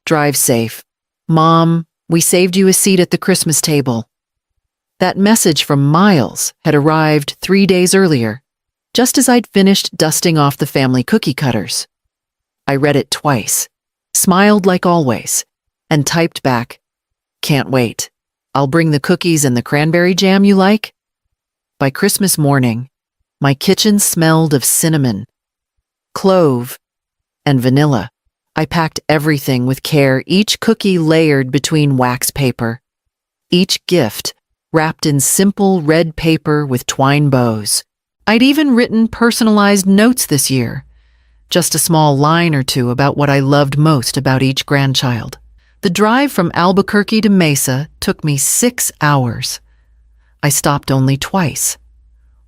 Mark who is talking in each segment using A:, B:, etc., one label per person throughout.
A: Drive safe. Mom, we saved you a seat at the Christmas table. That message from Miles had arrived 3 days earlier, just as I'd finished dusting off the family cookie cutters. I read it twice, smiled like always, and typed back, "Can't wait. I'll bring the cookies and the cranberry jam you like." By Christmas morning, my kitchen smelled of cinnamon, clove, and vanilla. I packed everything with care, each cookie layered between wax paper, each gift wrapped in simple red paper with twine bows. I'd even written personalized notes this year, just a small line or two about what I loved most about each grandchild. The drive from Albuquerque to Mesa took me 6 hours. I stopped only twice,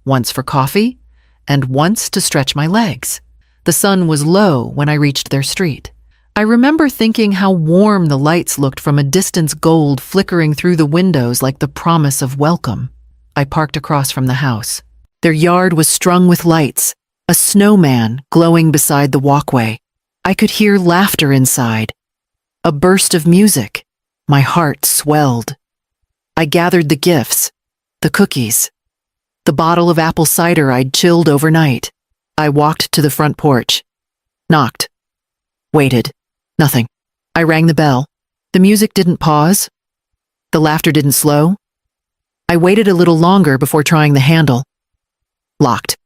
A: once for coffee and once to stretch my legs. The sun was low when I reached their street. I remember thinking how warm the lights looked from a distance, gold flickering through the windows like the promise of welcome. I parked across from the house. Their yard was strung with lights, a snowman glowing beside the walkway. I could hear laughter inside, a burst of music. My heart swelled. I gathered the gifts, the cookies, the bottle of apple cider I'd chilled overnight. I walked to the front porch, knocked, waited. Nothing. I rang the bell. The music didn't pause. The laughter didn't slow. I waited a little longer before trying the handle. Locked.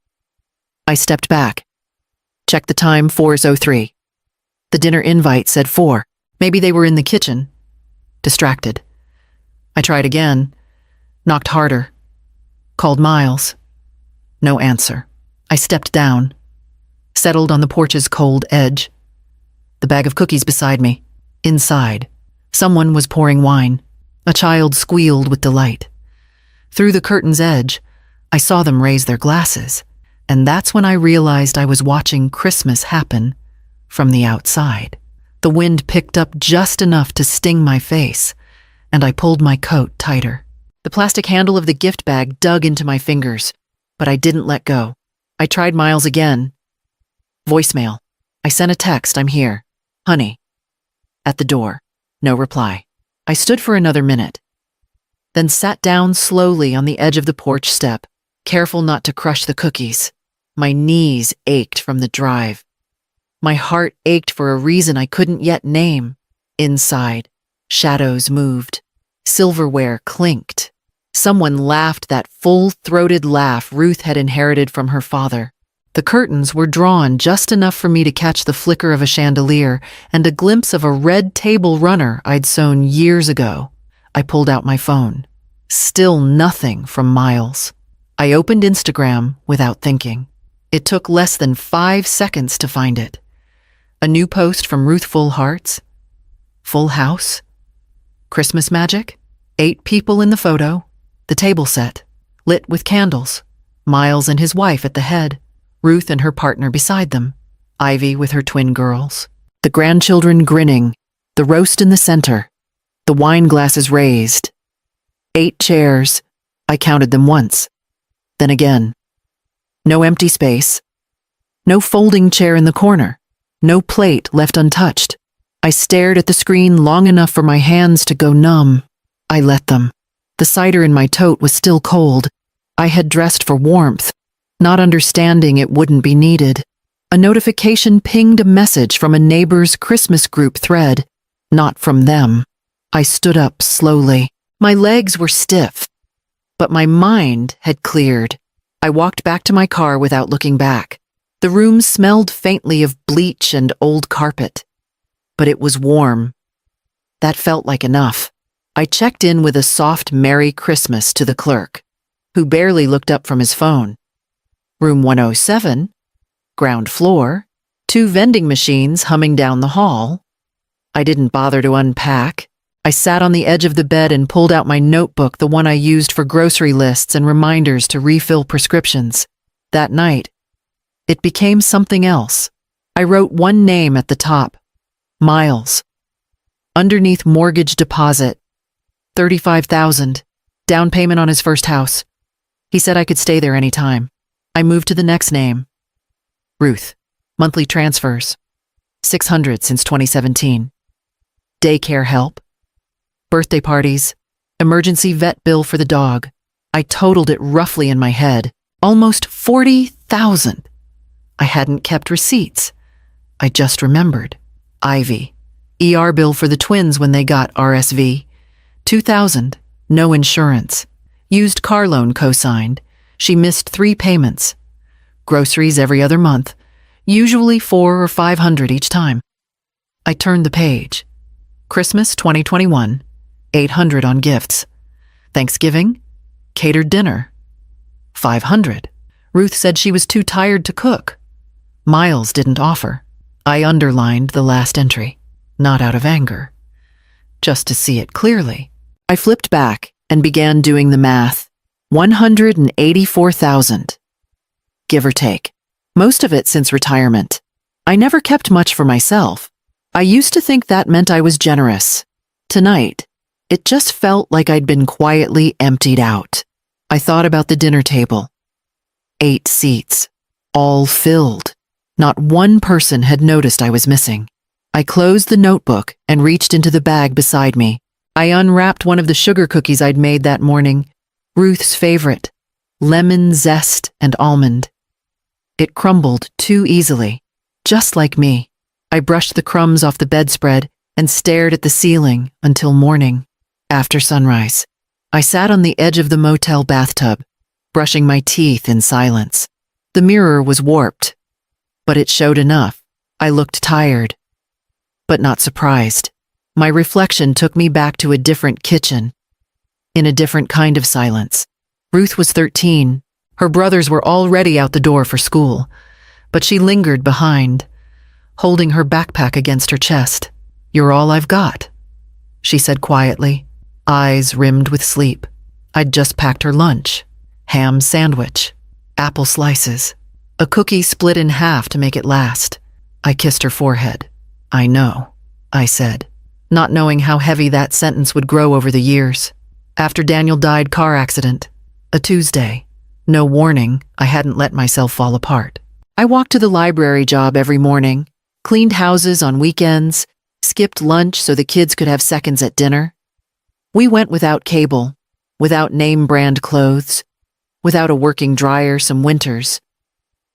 A: I stepped back. Checked the time, 4:03. The dinner invite said 4. Maybe they were in the kitchen. Distracted. I tried again. Knocked harder. Called Miles. No answer. I stepped down. Settled on the porch's cold edge. The bag of cookies beside me. Inside, someone was pouring wine. A child squealed with delight. Through the curtain's edge, I saw them raise their glasses, and that's when I realized I was watching Christmas happen from the outside. The wind picked up just enough to sting my face, and I pulled my coat tighter. The plastic handle of the gift bag dug into my fingers, but I didn't let go. I tried Miles again. Voicemail. I sent a text, "I'm here. Honey." At the door. No reply. I stood for another minute, then sat down slowly on the edge of the porch step, careful not to crush the cookies. My knees ached from the drive. My heart ached for a reason I couldn't yet name. Inside, shadows moved. Silverware clinked. Someone laughed that full-throated laugh Ruth had inherited from her father. The curtains were drawn just enough for me to catch the flicker of a chandelier and a glimpse of a red table runner I'd sewn years ago. I pulled out my phone. Still nothing from Miles. I opened Instagram without thinking. It took less than 5 seconds to find it. A new post from Ruth Full Hearts. Full house. Christmas magic. 8 people in the photo. The table set, lit with candles. Miles and his wife at the head. Ruth and her partner beside them, Ivy with her twin girls, the grandchildren grinning, the roast in the center, the wine glasses raised. 8 chairs. I counted them once, then again. No empty space, no folding chair in the corner, no plate left untouched. I stared at the screen long enough for my hands to go numb. I let them. The cider in my tote was still cold. I had dressed for warmth, not understanding it wouldn't be needed. A notification pinged a message from a neighbor's Christmas group thread, not from them. I stood up slowly. My legs were stiff, but my mind had cleared. I walked back to my car without looking back. The room smelled faintly of bleach and old carpet, but it was warm. That felt like enough. I checked in with a soft Merry Christmas to the clerk, who barely looked up from his phone. Room 107, ground floor, 2 vending machines humming down the hall. I didn't bother to unpack. I sat on the edge of the bed and pulled out my notebook, the one I used for grocery lists and reminders to refill prescriptions. That night, it became something else. I wrote one name at the top, Miles. Underneath mortgage deposit, $35,000, down payment on his first house. He said I could stay there anytime. I moved to the next name, Ruth. Monthly transfers, $600 since 2017. daycare help, birthday parties, emergency vet bill for the dog. I totaled it roughly in my head. Almost 40,000. I hadn't kept receipts. I just remembered. Ivy. ER bill for the twins when they got RSV. 2,000. No insurance. Used car loan co-signed. She missed 3 payments. Groceries every other month. Usually 400 or 500 each time. I turned the page. Christmas 2021. 800 on gifts. Thanksgiving. Catered dinner. 500. Ruth said she was too tired to cook. Miles didn't offer. I underlined the last entry, not out of anger, just to see it clearly. I flipped back and began doing the math. 184,000. Give or take. Most of it since retirement. I never kept much for myself. I used to think that meant I was generous. Tonight, it just felt like I'd been quietly emptied out. I thought about the dinner table. 8 seats, all filled. Not one person had noticed I was missing. I closed the notebook and reached into the bag beside me. I unwrapped one of the sugar cookies I'd made that morning, Ruth's favorite, lemon zest and almond. It crumbled too easily, just like me. I brushed the crumbs off the bedspread and stared at the ceiling until morning. After sunrise, I sat on the edge of the motel bathtub, brushing my teeth in silence. The mirror was warped, but it showed enough. I looked tired, but not surprised. My reflection took me back to a different kitchen, in a different kind of silence. Ruth was 13. Her brothers were already out the door for school, but she lingered behind, holding her backpack against her chest. "You're all I've got," she said quietly, eyes rimmed with sleep. I'd just packed her lunch, ham sandwich, apple slices, a cookie split in half to make it last. I kissed her forehead. "I know," I said, not knowing how heavy that sentence would grow over the years. After Daniel died car accident, a Tuesday, no warning, I hadn't let myself fall apart. I walked to the library job every morning, cleaned houses on weekends, skipped lunch so the kids could have seconds at dinner. We went without cable, without name brand clothes, without a working dryer some winters,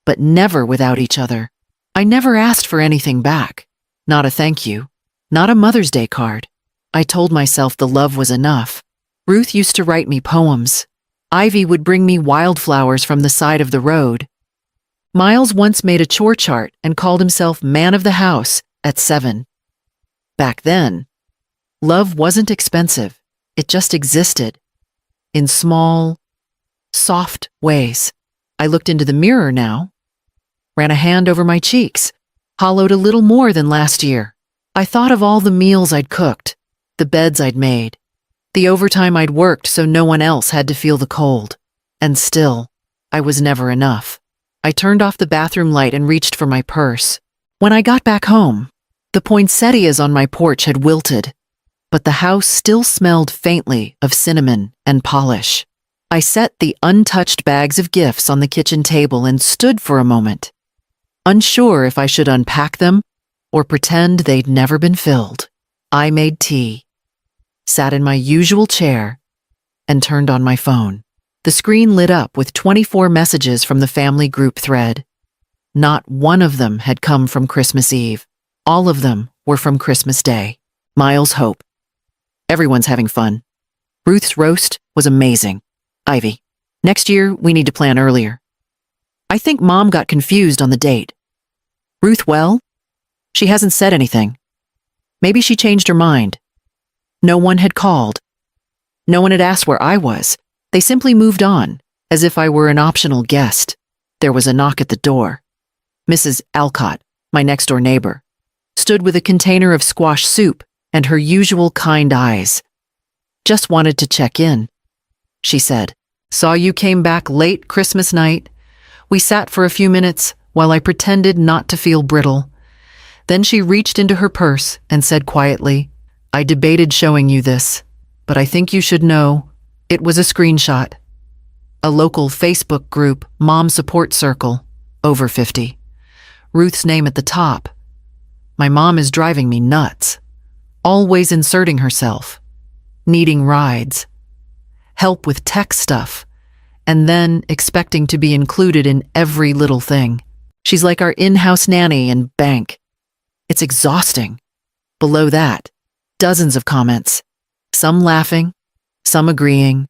A: but never without each other. I never asked for anything back. Not a thank you, not a Mother's Day card. I told myself the love was enough. Ruth used to write me poems. Ivy would bring me wildflowers from the side of the road. Miles once made a chore chart and called himself man of the house at 7. Back then, love wasn't expensive. It just existed. In small, soft ways. I looked into the mirror now, ran a hand over my cheeks, hollowed a little more than last year. I thought of all the meals I'd cooked, the beds I'd made, the overtime I'd worked so no one else had to feel the cold. And still, I was never enough. I turned off the bathroom light and reached for my purse. When I got back home, the poinsettias on my porch had wilted, but the house still smelled faintly of cinnamon and polish. I set the untouched bags of gifts on the kitchen table and stood for a moment, unsure if I should unpack them or pretend they'd never been filled. I made tea, sat in my usual chair, and turned on my phone. The screen lit up with 24 messages from the family group thread. Not one of them had come from Christmas Eve. All of them were from Christmas Day. Miles Hope. Everyone's having fun. Ruth's roast was amazing. Ivy. Next year, we need to plan earlier. I think Mom got confused on the date. Ruth well? She hasn't said anything. Maybe she changed her mind. No one had called. No one had asked where I was. They simply moved on, as if I were an optional guest. There was a knock at the door. Mrs. Alcott, my next-door neighbor, stood with a container of squash soup and her usual kind eyes. "Just wanted to check in," she said. "Saw you came back late Christmas night." We sat for a few minutes while I pretended not to feel brittle. Then she reached into her purse and said quietly, "I debated showing you this, but I think you should know it was a screenshot. A local Facebook group, Mom Support Circle, over 50. Ruth's name at the top. My mom is driving me nuts. always inserting herself, needing rides, help with tech stuff, and then expecting to be included in every little thing. She's like our in-house nanny and bank. It's exhausting. Below that, dozens of comments, some laughing, some agreeing.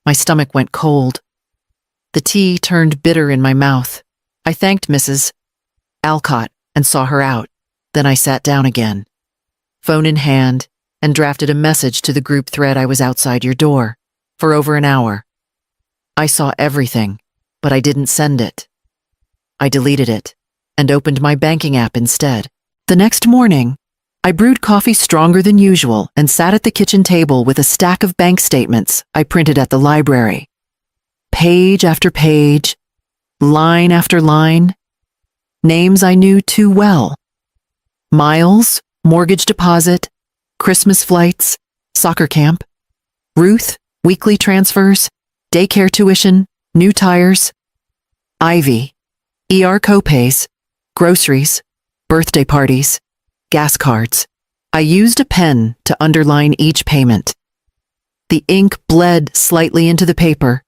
A: My stomach went cold. The tea turned bitter in my mouth. I thanked Mrs. Alcott and saw her out. Then I sat down again, phone in hand, and drafted a message to the group thread I was outside your door for over an hour. I saw everything, but I didn't send it. I deleted it and opened my banking app instead. The next morning, I brewed coffee stronger than usual and sat at the kitchen table with a stack of bank statements I printed at the library. Page after page, line after line, names I knew too well. Miles, mortgage deposit, Christmas flights, soccer camp. Ruth, weekly transfers, daycare tuition, new tires. Ivy, ER copays, groceries, birthday parties, gas cards. I used a pen to underline each payment. The ink bled slightly into the paper,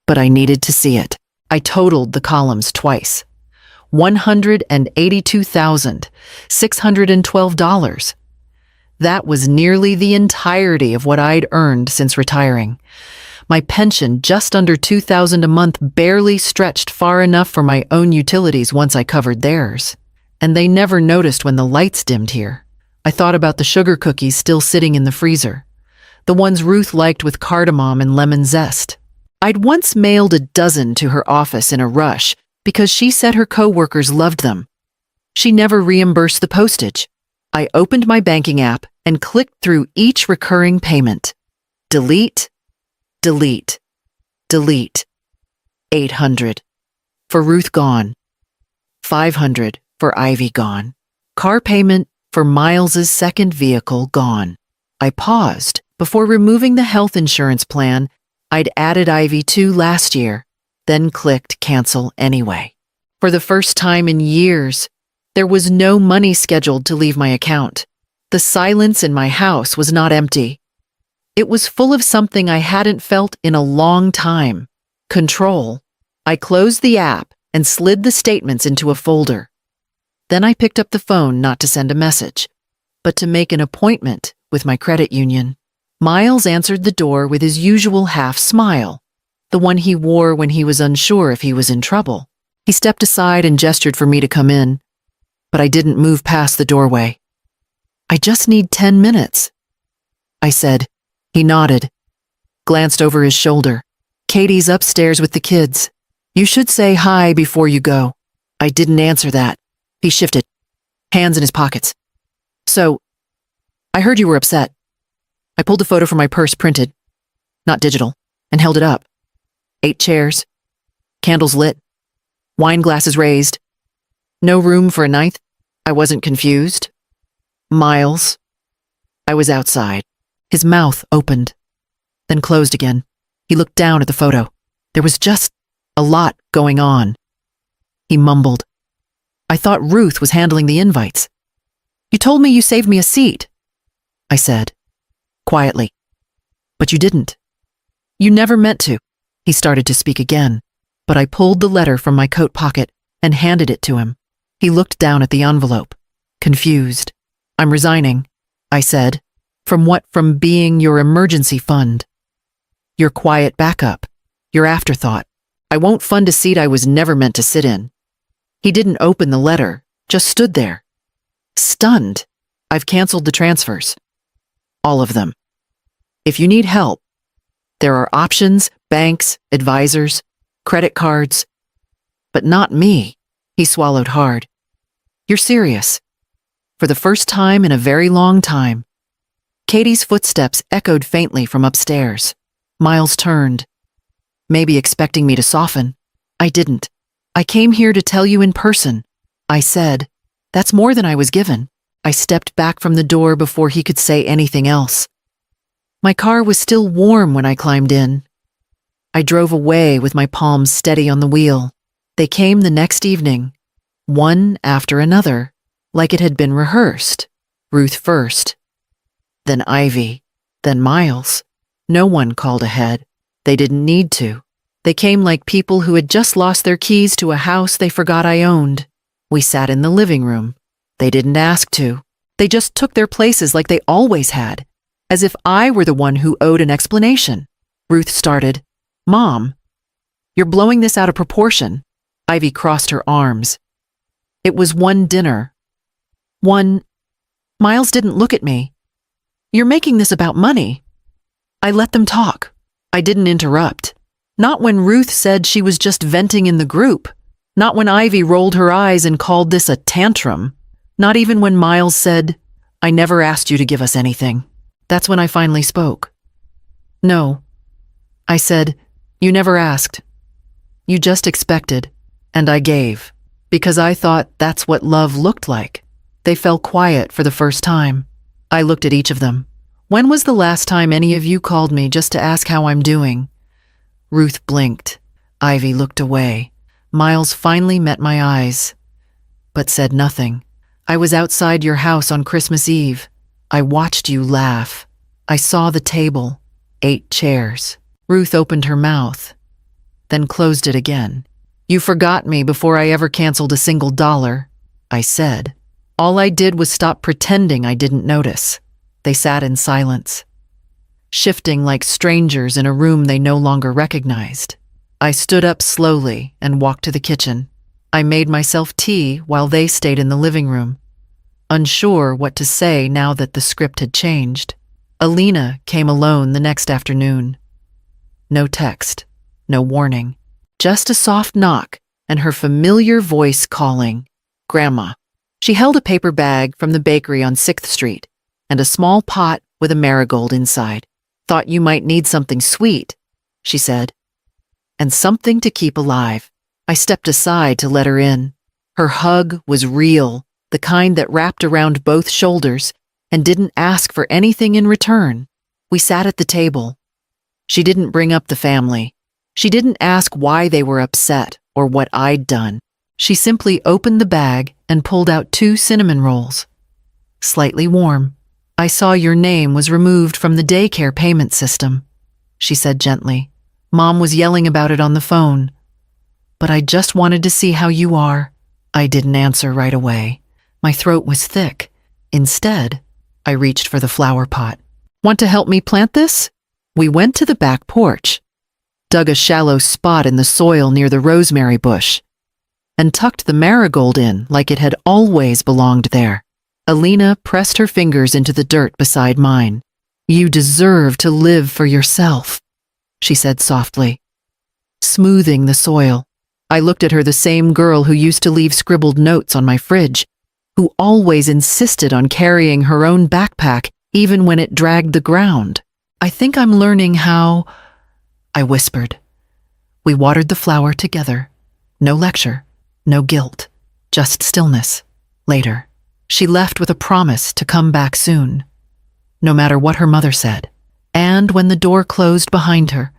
A: but I needed to see it. I totaled the columns twice. $182,612. That was nearly the entirety of what I'd earned since retiring. My pension, just under $2,000 a month, barely stretched far enough for my own utilities once I covered theirs. And they never noticed when the lights dimmed here. I thought about the sugar cookies still sitting in the freezer, the ones Ruth liked with cardamom and lemon zest. I'd once mailed a dozen to her office in a rush because she said her coworkers loved them. She never reimbursed the postage. I opened my banking app and clicked through each recurring payment. Delete, delete, delete. 800. For Ruth gone. 500 for Ivy gone. Car payment for Miles's second vehicle gone. I paused before removing the health insurance plan I'd added Ivy to last year, then clicked cancel anyway. For the first time in years, there was no money scheduled to leave my account. The silence in my house was not empty. It was full of something I hadn't felt in a long time. Control. I closed the app and slid the statements into a folder. Then I picked up the phone not to send a message, but to make an appointment with my credit union. Miles answered the door with his usual half smile, the one he wore when he was unsure if he was in trouble. He stepped aside and gestured for me to come in, but I didn't move past the doorway. I just need 10 minutes, I said. He nodded, glanced over his shoulder. Katie's upstairs with the kids. You should say hi before you go. I didn't answer that. He shifted, hands in his pockets. So, I heard you were upset. I pulled a photo from my purse, printed, not digital, and held it up. 8 chairs, candles lit, wine glasses raised. No room for a ninth. I wasn't confused. Miles. I was outside. His mouth opened, then closed again. He looked down at the photo. There was just a lot going on. He mumbled. I thought Ruth was handling the invites. You told me you saved me a seat, I said, quietly. But you didn't. You never meant to. He started to speak again, but I pulled the letter from my coat pocket and handed it to him. He looked down at the envelope, confused. I'm resigning, I said. From what? From being your emergency fund. Your quiet backup. Your afterthought. I won't fund a seat I was never meant to sit in. He didn't open the letter, just stood there. Stunned. I've canceled the transfers. All of them. If you need help, there are options, banks, advisors, credit cards. But not me. He swallowed hard. You're serious. For the first time in a very long time. Katie's footsteps echoed faintly from upstairs. Miles turned, maybe expecting me to soften. I didn't. I came here to tell you in person, I said. That's more than I was given. I stepped back from the door before he could say anything else. My car was still warm when I climbed in. I drove away with my palms steady on the wheel. They came the next evening, one after another, like it had been rehearsed. Ruth first, then Ivy, then Miles. No one called ahead. They didn't need to. They came like people who had just lost their keys to a house they forgot I owned. We sat in the living room. They didn't ask to. They just took their places like they always had, as if I were the one who owed an explanation. Ruth started, "Mom, you're blowing this out of proportion." Ivy crossed her arms. "It was one dinner. One—" Miles didn't look at me. "You're making this about money." I let them talk. I didn't interrupt. Not when Ruth said she was just venting in the group. Not when Ivy rolled her eyes and called this a tantrum. Not even when Miles said, "I never asked you to give us anything." That's when I finally spoke. "No." I said, "You never asked. You just expected." And I gave, because I thought that's what love looked like. They fell quiet for the first time. I looked at each of them. "When was the last time any of you called me just to ask how I'm doing?" Ruth blinked. Ivy looked away. Miles finally met my eyes, but said nothing. "I was outside your house on Christmas Eve. I watched you laugh. I saw the table, 8 chairs." Ruth opened her mouth, then closed it again. "You forgot me before I ever canceled a single dollar," I said. All I did was stop pretending I didn't notice. They sat in silence, shifting like strangers in a room they no longer recognized. I stood up slowly and walked to the kitchen. I made myself tea while they stayed in the living room, unsure what to say now that the script had changed. Alina came alone the next afternoon. No text, no warning, just a soft knock and her familiar voice calling, "Grandma." She held a paper bag from the bakery on 6th Street and a small pot with a marigold inside. "Thought you might need something sweet," she said, "and something to keep alive." I stepped aside to let her in. Her hug was real, the kind that wrapped around both shoulders and didn't ask for anything in return. We sat at the table. She didn't bring up the family. She didn't ask why they were upset or what I'd done. She simply opened the bag and pulled out 2 cinnamon rolls. "Slightly warm. I saw your name was removed from the daycare payment system," she said gently. "Mom was yelling about it on the phone. But I just wanted to see how you are." I didn't answer right away. My throat was thick. Instead, I reached for the flower pot. "Want to help me plant this?" We went to the back porch, dug a shallow spot in the soil near the rosemary bush, and tucked the marigold in like it had always belonged there. Alina pressed her fingers into the dirt beside mine. "You deserve to live for yourself," she said softly, smoothing the soil. I looked at her, the same girl who used to leave scribbled notes on my fridge, who always insisted on carrying her own backpack even when it dragged the ground. "I think I'm learning how—" I whispered. We watered the flower together. No lecture, no guilt, just stillness. Later, she left with a promise to come back soon, no matter what her mother said. And when the door closed behind her,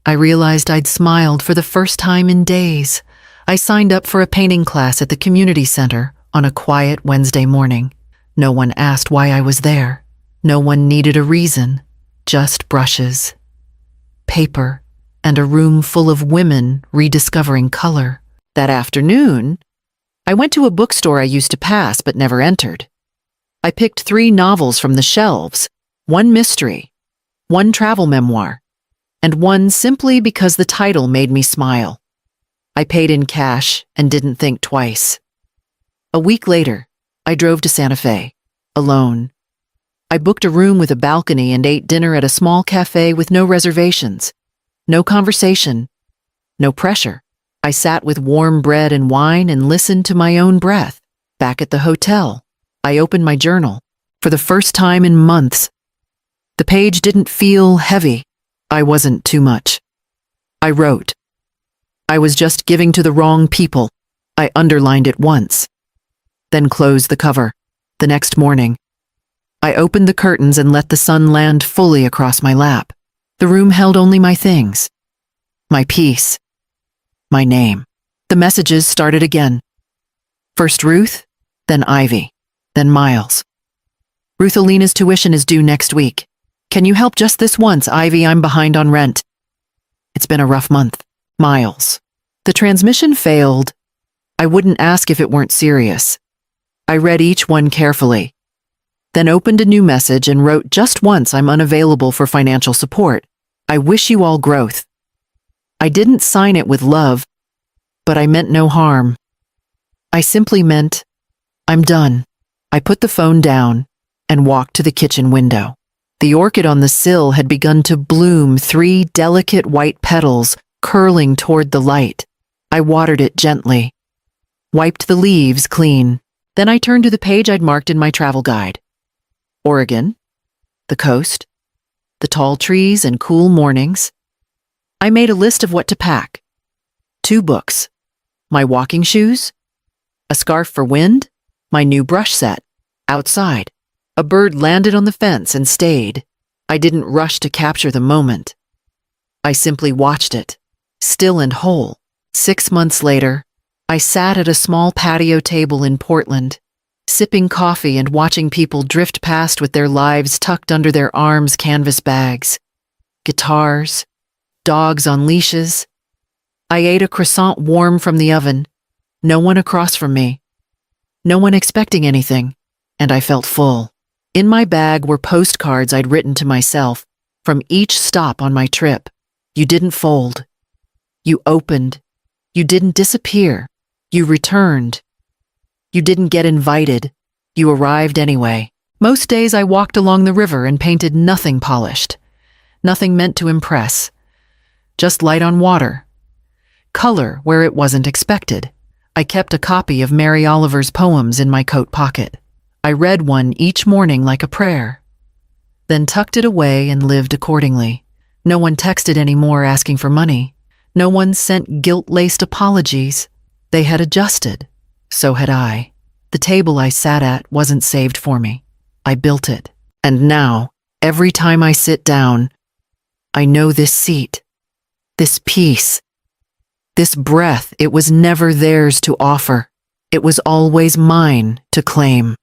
A: I realized I'd smiled for the first time in days. I signed up for a painting class at the community center on a quiet Wednesday morning. No one asked why I was there. No one needed a reason, just brushes, paper, and a room full of women rediscovering color. That afternoon, I went to a bookstore I used to pass but never entered. I picked 3 novels from the shelves, 1 mystery, 1 travel memoir, and 1 simply because the title made me smile. I paid in cash and didn't think twice. A week later, I drove to Santa Fe, alone. I booked a room with a balcony and ate dinner at a small cafe with no reservations, no conversation, no pressure. I sat with warm bread and wine and listened to my own breath. Back at the hotel, I opened my journal. For the first time in months, the page didn't feel heavy. I wasn't too much. I wrote. I was just giving to the wrong people. I underlined it once, then closed the cover. The next morning, I opened the curtains and let the sun land fully across my lap. The room held only my things, my peace, my name. The messages started again. First Ruth, then Ivy, then Miles. Ruthalina's tuition is due next week. Can you help just this once, Ivy? I'm behind on rent. It's been a rough month. Miles. The transmission failed. I wouldn't ask if it weren't serious. I read each one carefully, then opened a new message and wrote just once, I'm unavailable for financial support. I wish you all growth. I didn't sign it with love, but I meant no harm. I simply meant, I'm done. I put the phone down and walked to the kitchen window. The orchid on the sill had begun to bloom, 3 delicate white petals curling toward the light. I watered it gently, wiped the leaves clean. Then I turned to the page I'd marked in my travel guide. Oregon, the coast, the tall trees and cool mornings. I made a list of what to pack. 2 books, my walking shoes, a scarf for wind, my new brush set. Outside, a bird landed on the fence and stayed. I didn't rush to capture the moment. I simply watched it, still and whole. 6 months later, I sat at a small patio table in Portland, sipping coffee and watching people drift past with their lives tucked under their arms, canvas bags, guitars, dogs on leashes. I ate a croissant warm from the oven, no one across from me, no one expecting anything, and I felt full. In my bag were postcards I'd written to myself from each stop on my trip. You didn't fold. You opened. You didn't disappear. You returned. You didn't get invited. You arrived anyway. Most days I walked along the river and painted nothing polished, nothing meant to impress, just light on water, color where it wasn't expected. I kept a copy of Mary Oliver's poems in my coat pocket. I read one each morning like a prayer, then tucked it away and lived accordingly. No one texted anymore asking for money. No one sent guilt-laced apologies. They had adjusted. So had I. The table I sat at wasn't saved for me. I built it. And now, every time I sit down, I know this seat, this peace, this breath, it was never theirs to offer. It was always mine to claim.